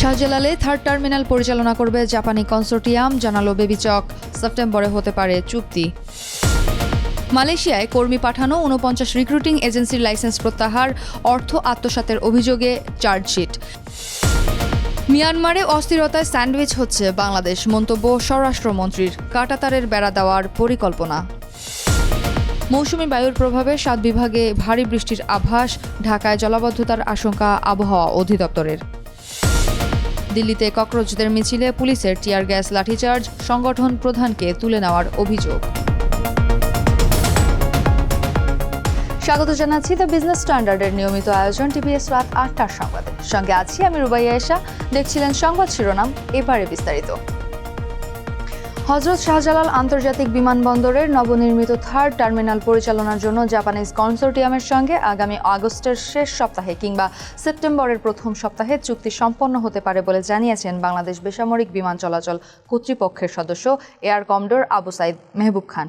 শাহজালালে third terminal পরিচালনা করবে জাপানি কনসোর্টিয়াম, জানালো বেবিচক। সেপ্টেম্বরে হতে পারে চুক্তি। মালয়েশিয়ায় কর্মী পাঠানো ৪৯ রিক্রুটিং এজেন্সির লাইসেন্স প্রত্যাহার, অর্থ আত্মসাতের অভিযোগে চার্জশিট। মিয়ানমারে অস্থিরতায় স্যান্ডউইচ হচ্ছে বাংলাদেশ, মন্তব্য স্বরাষ্ট্রমন্ত্রীর। কাঁটাতারের বেড়া দেওয়ার পরিকল্পনা। মৌসুমী বায়ুর প্রভাবে ৭ বিভাগে ভারী বৃষ্টির আভাস, ঢাকায় জলাবদ্ধতার আশঙ্কা আবহাওয়া অধিদপ্তরের। দিল্লিতে ককরোচদের মিছিলে পুলিশের টিয়ার গ্যাস, লাঠিচার্জ, সংগঠন প্রধানকে তুলে নেওয়ার অভিযোগ। স্বাগত জানাচ্ছি দ্য বিজনেস স্ট্যান্ডার্ডের নিয়মিত আয়োজন টিভিএস রাত ৮টার সংবাদে। সঙ্গে আছি আমি রুবাইয়া এশা। দেখছিলেন সংবাদ শিরোনাম, এবারে বিস্তারিত। হযরত শাহজালাল আন্তর্জাতিক বিমানবন্দরের নবনির্মিত থার্ড টার্মিনাল পরিচালনার জন্য জাপানিজ কনসোর্টিয়ামের সঙ্গে আগামী আগস্টের শেষ সপ্তাহে কিংবা সেপ্টেম্বরের প্রথম সপ্তাহে চুক্তি সম্পন্ন হতে পারে বলে জানিয়েছেন বাংলাদেশ বেসামরিক বিমান চলাচল কর্তৃপক্ষের সদস্য এয়ার কমডোর আবু সাইদ মেহবুব খান।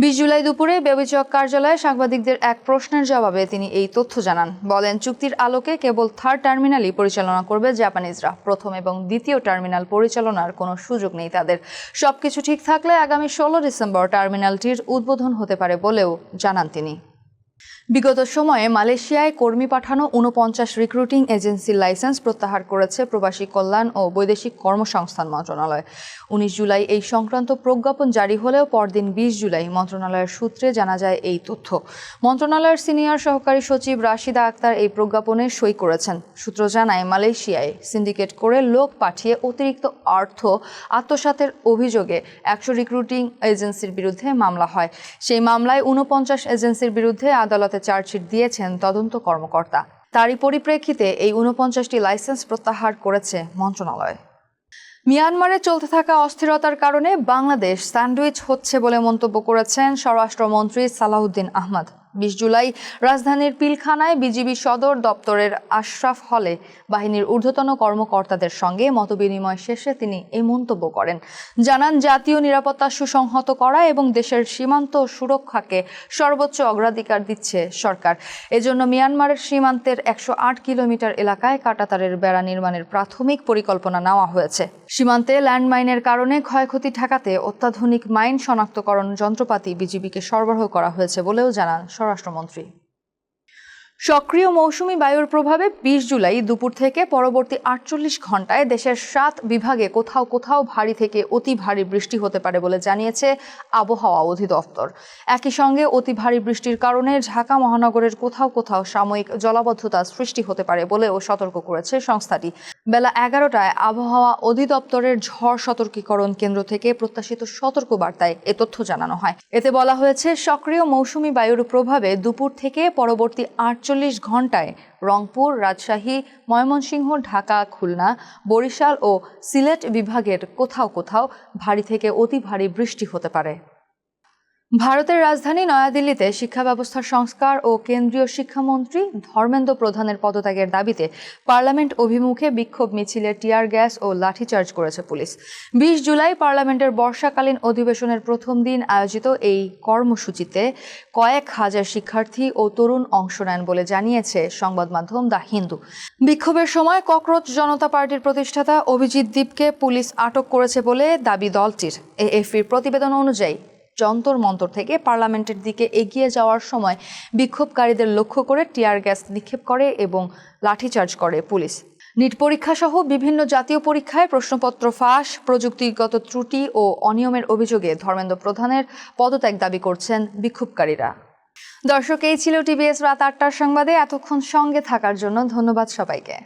২০ জুলাই দুপুরে বেবিচক কার্যালয়ে সাংবাদিকদের এক প্রশ্নের জবাবে তিনি এই তথ্য জানান। বলেন, চুক্তির আলোকে কেবল থার্ড টার্মিনালই পরিচালনা করবে জাপানিজরা। প্রথম এবং দ্বিতীয় টার্মিনাল পরিচালনার কোনো সুযোগ নেই তাদের। সবকিছু ঠিক থাকলে আগামী ১৬ ডিসেম্বর টার্মিনালটির উদ্বোধন হতে পারে বলেও জানান তিনি। বিগত সময়ে মালয়েশিয়ায় কর্মী পাঠানো ৪৯ রিক্রুটিং এজেন্সির লাইসেন্স প্রত্যাহার করেছে প্রবাসী কল্যাণ ও বৈদেশিক কর্মসংস্থান মন্ত্রণালয়। ১৯ জুলাই এই সংক্রান্ত প্রজ্ঞাপন জারি হলেও পরদিন ২০ জুলাই মন্ত্রণালয়ের সূত্রে জানা যায় এই তথ্য। মন্ত্রণালয়ের সিনিয়র সহকারী সচিব রাশিদা আক্তার এই প্রজ্ঞাপনে সই করেছেন। সূত্র জানায়, মালয়েশিয়ায় সিন্ডিকেট করে লোক পাঠিয়ে অতিরিক্ত অর্থ আত্মসাতের অভিযোগে ১০০ রিক্রুটিং এজেন্সির বিরুদ্ধে মামলা হয়। সেই মামলায় ৪৯ এজেন্সির বিরুদ্ধে আদালতে চার্জশিট দিয়েছেন তদন্ত কর্মকর্তা। তারই পরিপ্রেক্ষিতে এই ৪৯টি লাইসেন্স প্রত্যাহার করেছে মন্ত্রণালয়। মিয়ানমারে চলতে থাকা অস্থিরতার কারণে বাংলাদেশ স্যান্ডউইচ হচ্ছে বলে মন্তব্য করেছেন স্বরাষ্ট্রমন্ত্রী সালাউদ্দিন আহমদ। ২০ জুলাই রাজধানীর পিলখানায় বিজিবি সদর দপ্তরের আশরাফ হলে বাহিনীর ঊর্ধ্বতন কর্মকর্তাদের সঙ্গে মতবিনিময় শেষে তিনি এই মন্তব্য করেন। জানান, জাতীয় নিরাপত্তা সুসংহত করা এবং দেশের সীমান্ত সুরক্ষাকে সর্বোচ্চ অগ্রাধিকার দিচ্ছে সরকার। এজন্য মিয়ানমারের সীমান্তের ১০৮ কিলোমিটার এলাকায় কাঁটাতারের বেড়া নির্মাণের প্রাথমিক পরিকল্পনা নেওয়া হয়েছে। সীমান্তে ল্যান্ডমাইনের কারণে ক্ষয়ক্ষতি ঠেকাতে অত্যাধুনিক মাইন শনাক্তকরণ যন্ত্রপাতি বিজিবিকে সরবরাহ করা হয়েছে বলেও জানান স্বরাষ্ট্রমন্ত্রী। সক্রিয় মৌসুমী বায়ুর প্রভাবে ২০ জুলাই দুপুর থেকে পরবর্তী ৪৮ ঘণ্টায় দেশের ৭ বিভাগে কোথাও কোথাও ভারী থেকে অতি ভারী বৃষ্টি হতে পারে বলে জানিয়েছে আবহাওয়া অধিদপ্তর। একই সঙ্গে অতি ভারী বৃষ্টির কারণে ঢাকা মহানগরের কোথাও কোথাও সাময়িক জলাবদ্ধতা সৃষ্টি হতে পারে বলেও সতর্ক করেছে সংস্থাটি। বেলা ১১টায় আবহাওয়া অধিদপ্তরের ঝড় সতর্কীকরণ কেন্দ্র থেকে প্রত্যাশিত সতর্কবার্তায় এ তথ্য জানানো হয়। এতে বলা হয়েছে, সক্রিয় মৌসুমী বায়ুর প্রভাবে দুপুর থেকে পরবর্তী ৪৮ ঘণ্টায় রংপুর, রাজশাহী, ময়মনসিংহ, ঢাকা, খুলনা, বরিশাল ও সিলেট বিভাগের কোথাও কোথাও ভারী থেকে অতি ভারী বৃষ্টি হতে পারে। ভারতের রাজধানী নয়াদিল্লিতে শিক্ষা ব্যবস্থার সংস্কার ও কেন্দ্রীয় শিক্ষামন্ত্রী ধর্মেন্দ্র প্রধানের পদত্যাগের দাবিতে পার্লামেন্ট অভিমুখে বিক্ষোভ মিছিলে টিয়ার গ্যাস ও লাঠিচার্জ করেছে পুলিশ। ২০ জুলাই পার্লামেন্টের বর্ষাকালীন অধিবেশনের প্রথম দিন আয়োজিত এই কর্মসূচিতে কয়েক হাজার শিক্ষার্থী ও তরুণ অংশ নেন বলে জানিয়েছে সংবাদ মাধ্যম দ্য হিন্দু। বিক্ষোভের সময় ককরোচ জনতা পার্টির প্রতিষ্ঠাতা অভিজিৎ দীপকে পুলিশ আটক করেছে বলে দাবি দলটির। এএফপির প্রতিবেদন অনুযায়ী যন্তর মন্তর থেকে পার্লামেন্টের দিকে এগিয়ে যাওয়ার সময় বিক্ষোভকারীদের লক্ষ্য করে টিয়ার গ্যাস নিক্ষেপ করে এবং লাঠিচার্জ করে পুলিশ। নিট পরীক্ষা সহ বিভিন্ন জাতীয় পরীক্ষায় প্রশ্নপত্র ফাঁস, প্রযুক্তিগত ত্রুটি ও অনিয়মের অভিযোগে ধর্মেন্দ্র প্রধানের পদত্যাগ দাবি করছেন বিক্ষোভকারীরা। দর্শক, এই ছিল টিভিএস রাত ৮টার সংবাদে। এতক্ষণ সঙ্গে থাকার জন্য ধন্যবাদ সবাইকে।